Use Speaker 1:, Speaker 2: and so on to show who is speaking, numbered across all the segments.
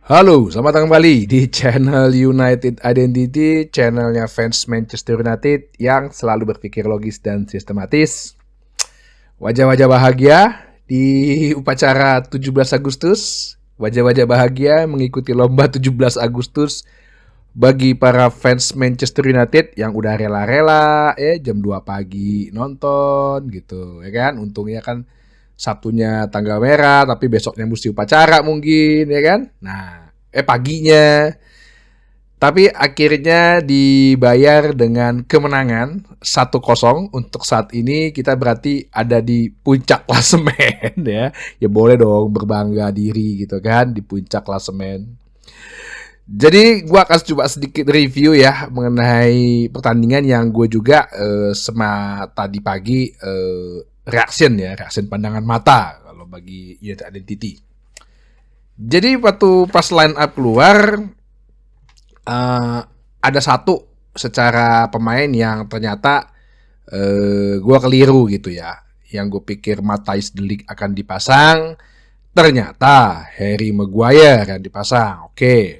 Speaker 1: Halo, selamat datang kembali di channel United Identity, channelnya fans Manchester United yang selalu berpikir logis dan sistematis. Wajah-wajah bahagia di upacara 17 Agustus, wajah-wajah bahagia mengikuti lomba 17 Agustus bagi para fans Manchester United yang udah rela-rela jam 2 pagi nonton gitu, ya kan? Untungnya kan Sabtunya tanggal merah, tapi besoknya mesti upacara mungkin, ya kan? Nah, paginya. Tapi akhirnya dibayar dengan kemenangan 1-0. Untuk saat ini kita berarti ada di puncak klasemen ya. Ya boleh dong berbangga diri gitu kan di puncak klasemen. Jadi gue akan coba sedikit review ya mengenai pertandingan yang gue juga tadi pagi reaction pandangan mata kalau bagi United Identity. Jadi waktu pas line up keluar ada satu secara pemain yang ternyata gue keliru gitu ya. Yang gue pikir Matthijs de Ligt akan dipasang, ternyata Harry Maguire yang dipasang. Oke.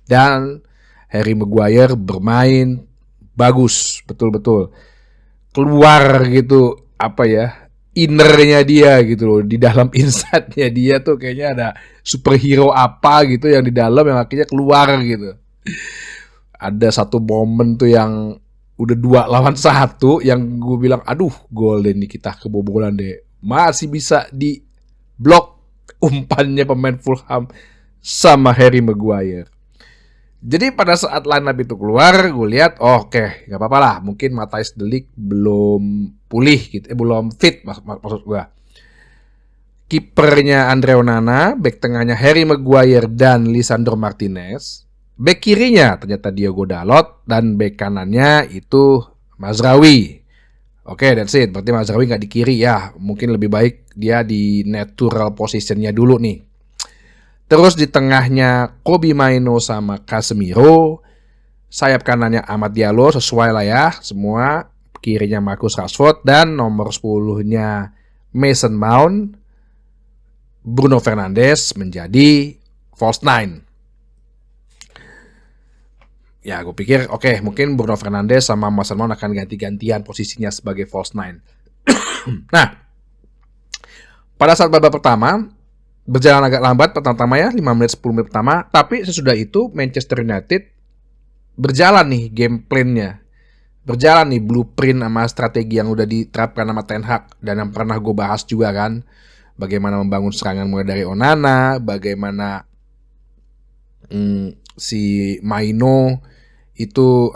Speaker 1: Dan Harry Maguire bermain bagus, betul-betul. Keluar gitu apa ya, innernya dia gitu loh, di dalam insight-nya dia tuh kayaknya ada superhero apa gitu yang di dalam yang akhirnya keluar gitu. Ada satu momen tuh yang udah 2 lawan 1 yang gue bilang aduh gol deh nih, kita kebobolan deh, masih bisa di blok umpannya pemain Fulham sama Harry Maguire. Jadi pada saat line up itu keluar, gue lihat, oke, nggak apa-apa lah. Mungkin Matthijs de Ligt belum pulih gitu, belum fit maksud gue. Kipernya Andre Onana, back tengahnya Harry Maguire dan Lisandro Martinez. Back kirinya ternyata Diogo Dalot dan back kanannya itu Mazraoui. Oke, that's it. Berarti Mazraoui nggak di kiri ya. Mungkin lebih baik dia di natural positionnya dulu nih. Terus di tengahnya Kobbie Mainoo sama Casemiro. Sayap kanannya Amad Diallo, sesuai lah ya semua. Kirinya Marcus Rashford dan nomor 10-nya Mason Mount. Bruno Fernandes menjadi false nine. Ya gue pikir oke, mungkin Bruno Fernandes sama Mason Mount akan ganti-gantian posisinya sebagai false nine. Nah, pada saat babak pertama berjalan agak lambat pertama ya, 5 menit 10 menit pertama, tapi sesudah itu Manchester United berjalan nih game plan-nya. Berjalan nih blueprint sama strategi yang udah diterapkan sama Ten Hag dan yang pernah gue bahas juga kan. Bagaimana membangun serangan mulai dari Onana, bagaimana si Mainoo itu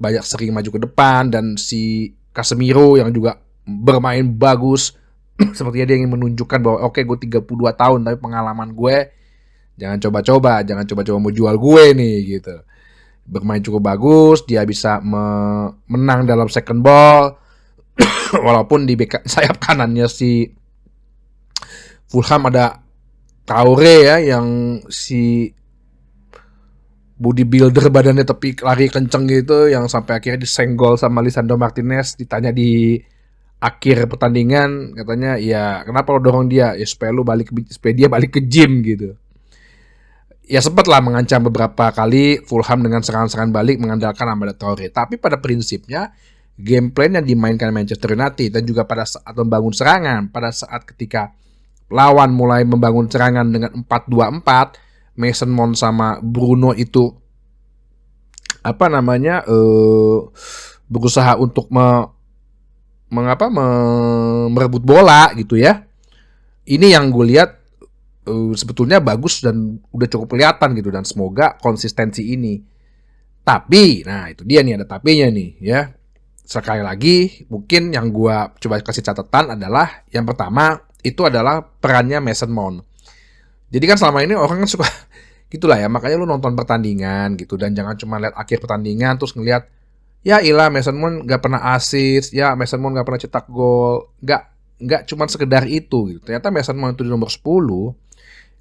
Speaker 1: banyak sering maju ke depan, dan si Casemiro yang juga bermain bagus. Sepertinya dia ingin menunjukkan bahwa oke, gue 32 tahun tapi pengalaman gue jangan coba-coba mau jual gue nih gitu. Bermain cukup bagus, dia bisa menang dalam second ball. Walaupun di sayap kanannya si Fulham ada Traore ya, yang si bodybuilder badannya tapi lari kenceng gitu, yang sampai akhirnya disenggol sama Lisandro Martinez. Ditanya di akhir pertandingan katanya ya kenapa lo dorong dia, ya supaya dia balik ke gym gitu. Ya sempat lah mengancam beberapa kali Fulham dengan serangan-serangan balik mengandalkan Amada Traore. Tapi pada prinsipnya game plan yang dimainkan Manchester United dan juga pada saat membangun serangan, pada saat ketika lawan mulai membangun serangan dengan 4-2-4, Mason Mount sama Bruno itu berusaha untuk merebut bola gitu ya. Ini yang gue lihat sebetulnya bagus dan udah cukup kelihatan gitu, dan semoga konsistensi ini. Tapi, nah itu dia nih, ada tapinya nih ya. Sekali lagi, mungkin yang gue coba kasih catatan adalah yang pertama itu adalah perannya Mason Mount. Jadi kan selama ini orang kan suka gitulah ya, makanya lu nonton pertandingan gitu dan jangan cuma lihat akhir pertandingan terus ngelihat ya ilah Mason Mount gak pernah assist, ya Mason Mount gak pernah cetak gol. Gak cuma sekedar itu gitu. Ternyata Mason Mount itu di nomor 10,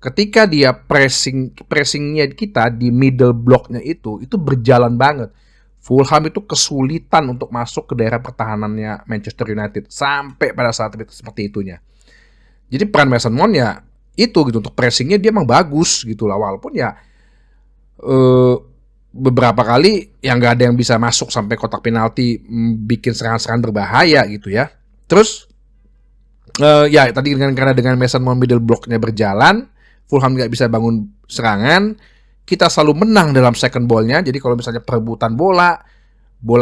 Speaker 1: ketika dia pressingnya kita di middle blocknya itu berjalan banget. Fulham itu kesulitan untuk masuk ke daerah pertahanannya Manchester United sampai pada saat itu seperti itunya. Jadi peran Mason Mount ya itu gitu, untuk pressingnya dia emang bagus gitu lah, walaupun ya eh, beberapa kali yang nggak ada yang bisa masuk sampai kotak penalti, bikin serangan-serangan berbahaya gitu ya. Terus ya tadi karena dengan Mason Mount middle blocknya berjalan, Fulham nggak bisa bangun serangan, kita selalu menang dalam second ball-nya. Jadi kalau misalnya perebutan bola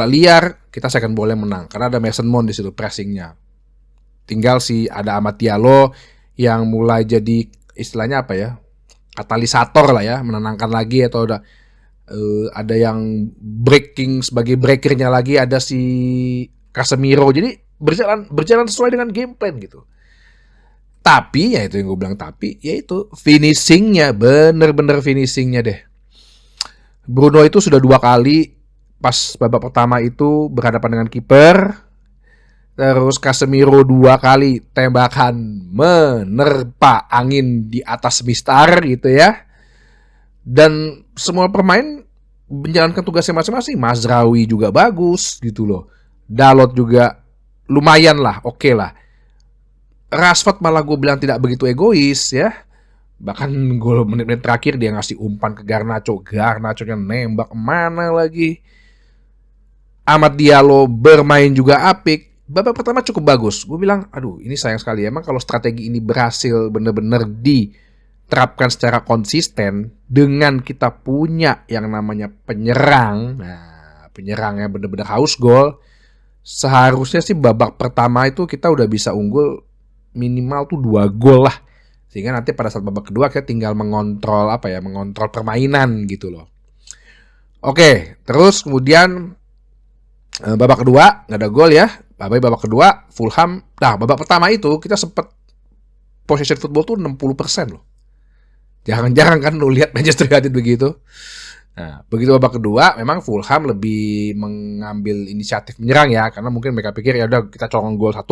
Speaker 1: liar, kita second ball-nya menang karena ada Mason Mount di situ pressingnya. Tinggal ada Amad Diallo yang mulai jadi istilahnya apa ya, katalisator lah ya, menenangkan lagi, atau ada yang breaking sebagai breakernya lagi, ada si Casemiro. Jadi berjalan sesuai dengan game plan gitu. Tapi ya itu yang gue bilang, tapi ya itu finishingnya, bener-bener finishingnya deh. Bruno itu sudah 2 kali pas babak pertama itu berhadapan dengan kiper. Terus Casemiro 2 kali tembakan menerpa angin di atas mistar gitu ya. Dan semua pemain menjalankan tugasnya masing-masing. Mazraoui juga bagus gitu loh. Dalot juga lumayan lah, oke lah. Rashford malah gue bilang tidak begitu egois ya. Bahkan gol menit-menit terakhir dia ngasih umpan ke Garnacho. Garnacho-nya nembak kemana lagi. Amad Diallo bermain juga apik. Babak pertama cukup bagus. Gue bilang, aduh ini sayang sekali. Emang kalau strategi ini berhasil bener-bener diterapkan secara konsisten, dengan kita punya yang namanya penyerang, nah penyerangnya bener-bener haus gol, seharusnya sih babak pertama itu kita udah bisa unggul minimal tuh 2 gol lah. Sehingga nanti pada saat babak kedua kita tinggal mengontrol permainan gitu loh. Oke, terus kemudian babak kedua nggak ada gol ya. Babak kedua Fulham. Nah, babak pertama itu kita sempet possession football tuh 60% loh. Jarang-jarang kan lu lihat Manchester United begitu. Nah, begitu babak kedua memang Fulham lebih mengambil inisiatif menyerang ya, karena mungkin mereka pikir ya udah kita colong gol 1,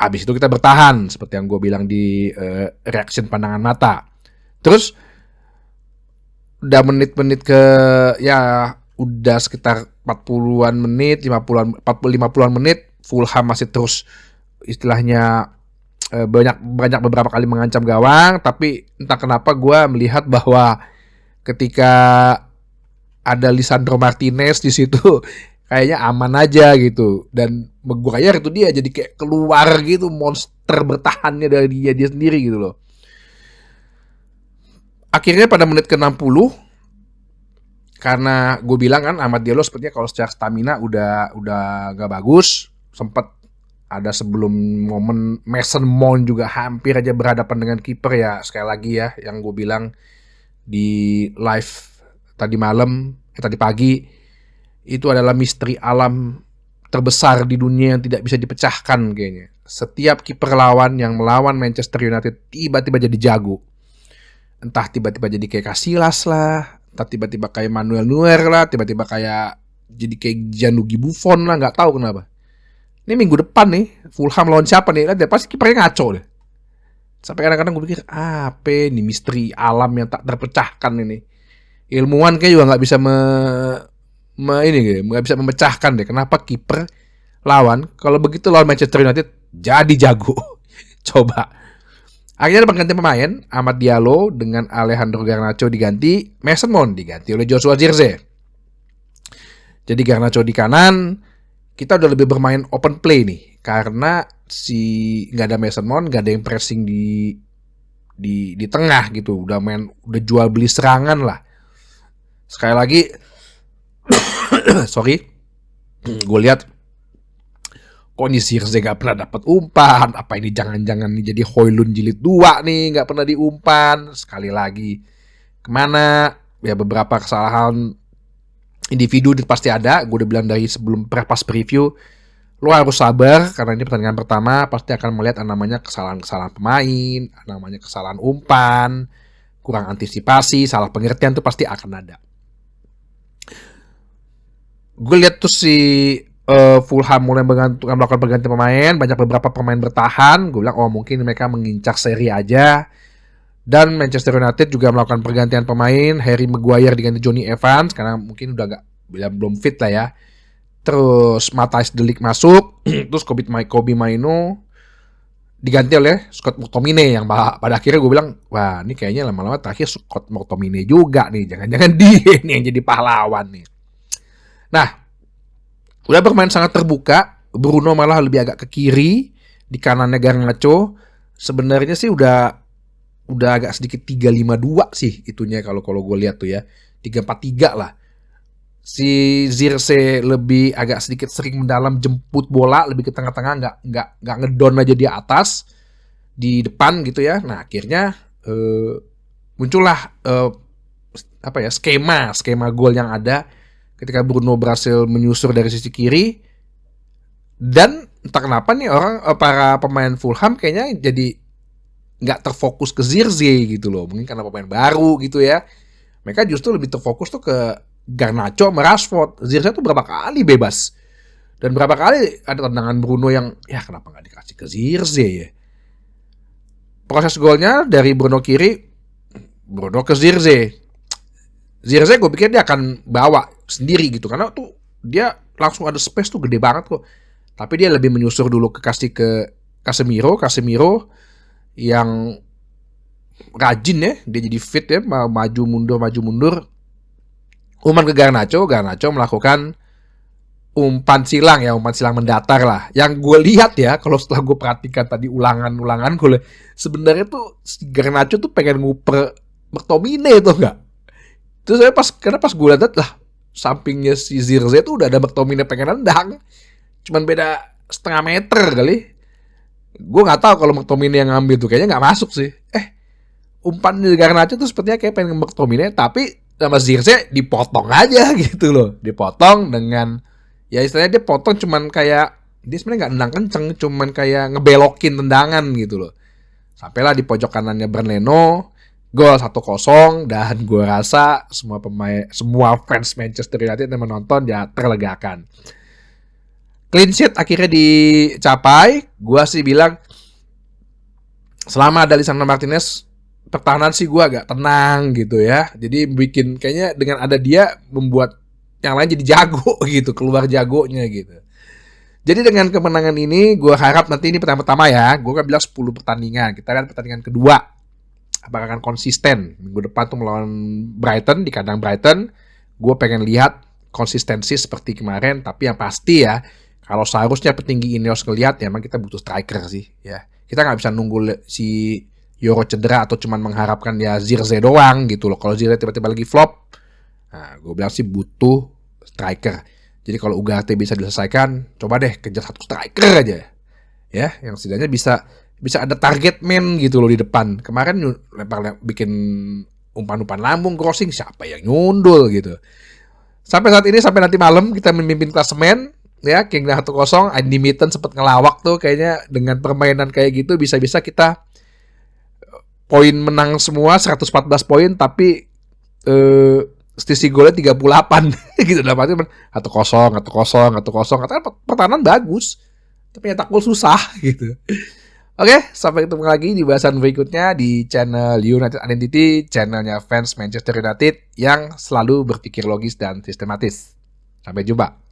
Speaker 1: abis itu kita bertahan, seperti yang gue bilang di reaction pandangan mata. Terus udah menit-menit udah sekitar 40-an menit, 50-an menit, Fulham masih terus istilahnya banyak beberapa kali mengancam gawang, tapi entah kenapa gue melihat bahwa ketika ada Lisandro Martinez di situ kayaknya aman aja gitu, dan Maguire itu dia jadi kayak keluar gitu, monster bertahannya dari dia sendiri gitu loh. Akhirnya pada menit ke-60, karena gue bilang kan Amad Diallo sepertinya kalau secara stamina udah gak bagus. Sempat ada sebelum momen Mason Mount juga hampir aja berhadapan dengan kiper ya, sekali lagi ya yang gue bilang di live tadi pagi, itu adalah misteri alam terbesar di dunia yang tidak bisa dipecahkan kayaknya. Setiap kiper lawan yang melawan Manchester United tiba-tiba jadi jago. Entah tiba-tiba jadi kayak Casillas lah, entah tiba-tiba kayak Manuel Neuer lah, tiba-tiba kayak jadi kayak Gianluigi Buffon lah, nggak tahu kenapa. Ini minggu depan nih, Fulham lawan siapa nih? Lihat pasti kipernya ngaco deh. Sampai kadang-kadang gue pikir, apa nih misteri alam yang tak terpecahkan ini. Ilmuwan kayak juga nggak bisa nggak bisa memecahkan deh. Kenapa kiper lawan kalau begitu lawan Manchester United jadi jago? Coba. Akhirnya ada pengganti pemain, Amad Diallo dengan Alejandro Garnacho diganti, Mason Mount diganti oleh Joshua Zirkzee. Jadi Garnacho di kanan, kita udah lebih bermain open play nih, karena nggak ada Mason Mount, nggak ada yang pressing di tengah gitu, udah jual beli serangan lah. Sekali lagi, sorry, gue lihat kok ini Zirkzee gak pernah dapat umpan. Apa ini jangan-jangan nih jadi Højlund jilid 2 nih, gak pernah diumpan. Sekali lagi, kemana? Ya beberapa kesalahan individu pasti ada. Gue udah bilang dari sebelum pas preview, lo harus sabar karena ini pertandingan pertama. Pasti akan melihat namanya kesalahan-kesalahan pemain, namanya kesalahan umpan, kurang antisipasi, salah pengertian tuh pasti akan ada. Gue lihat tuh Fulham mulai melakukan pergantian pemain, banyak beberapa pemain bertahan. Gue bilang, mungkin mereka mengincar seri aja. Dan Manchester United juga melakukan pergantian pemain, Harry Maguire diganti Johnny Evans karena mungkin udah belum fit lah ya. Terus Matthijs de Ligt masuk, terus Kobbie Mainoo diganti oleh Scott McTominay yang pada akhirnya gue bilang, wah ini kayaknya lama-lama terakhir Scott McTominay juga nih, jangan-jangan dia nih yang jadi pahlawan nih. Nah, udah bermain sangat terbuka, Bruno malah lebih agak ke kiri, di kanannya Garnacho. Sebenarnya sih udah agak sedikit 3-5-2 sih itunya kalau gue lihat tuh ya. 3-4-3 lah. Si Zirkzee lebih agak sedikit sering mendalam, jemput bola lebih ke tengah-tengah, nggak ngedon aja di atas, di depan gitu ya. Nah akhirnya muncullah skema gol yang ada ketika Bruno berhasil menyusur dari sisi kiri. Dan entah kenapa nih para pemain Fulham kayaknya jadi nggak terfokus ke Zirkzee gitu loh. Mungkin karena pemain baru gitu ya. Mereka justru lebih terfokus tuh ke Garnacho sama Rashford. Zirkzee tuh berapa kali bebas. Dan berapa kali ada tendangan Bruno yang, ya kenapa nggak dikasih ke Zirkzee ya. Proses golnya dari Bruno kiri, Bruno ke Zirkzee. Zirkzee gue pikir dia akan bawa sendiri gitu. Karena tuh dia langsung ada space tuh gede banget kok. Tapi dia lebih menyusur dulu kasih ke Casemiro yang rajin ya, dia jadi fit ya, maju mundur. Umpan ke Garnacho melakukan umpan silang mendatar lah. Yang gue lihat ya, kalau setelah gue perhatikan tadi ulangan gue, sebenarnya tuh si Garnacho tuh pengen nguper McTominay tuh enggak. Terus saya pas gue lihat lah, sampingnya si Zirkzee tuh udah ada McTominay pengen nendang. Cuman beda setengah meter kali. Gue nggak tahu kalau McTominay yang ngambil tuh kayaknya nggak masuk sih. Umpan di Garnacho tuh sepertinya kayak pengen ke McTominay, tapi sama Zirkzee dipotong aja gitu loh. Dipotong dengan, ya istilahnya dia potong cuman kayak, dia sebenarnya nggak nendang kenceng, cuman kayak ngebelokin tendangan gitu loh. Sampailah di pojok kanannya Bernardo, gol 1-0, dan gue rasa semua fans Manchester United yang menonton ya terlegakan. Clean sheet akhirnya dicapai. Gue sih bilang selama ada Lisandro Martinez, pertahanan sih gue agak tenang gitu ya. Jadi bikin kayaknya dengan ada dia membuat yang lain jadi jago gitu, keluar jagonya gitu. Jadi dengan kemenangan ini gue harap nanti ini pertama ya, gue kan bilang 10 pertandingan. Kita lihat pertandingan kedua apakah akan konsisten. Minggu depan tuh melawan Brighton di kandang Brighton. Gue pengen lihat konsistensi seperti kemarin, tapi yang pasti ya, kalau seharusnya petinggi Ineos ngelihat ya emang kita butuh striker sih ya. Kita nggak bisa nunggu si Yoro cedera atau cuman mengharapkan ya Zirkzee doang gitu loh. Kalau Zirkzee tiba-tiba lagi flop, nah gue bilang sih butuh striker. Jadi kalau Ugarte bisa diselesaikan, coba deh kejar satu striker aja ya, yang setidaknya bisa ada target man gitu loh di depan. Kemarin bikin umpan-umpan lambung crossing, siapa yang nyundul gitu. Sampai saat ini, sampai nanti malam kita memimpin klasemen ya, King 1-0. Andy Mitten sempat ngelawak tuh kayaknya dengan permainan kayak gitu bisa-bisa kita poin menang semua 114 poin, tapi selisih golnya 38 gitu. Dalam arti 1-0 katakan pertahanan bagus, tapi nyetak gol susah gitu. Oke, sampai ketemu lagi di bahasan berikutnya di channel United Identity, channelnya fans Manchester United yang selalu berpikir logis dan sistematis. Sampai jumpa.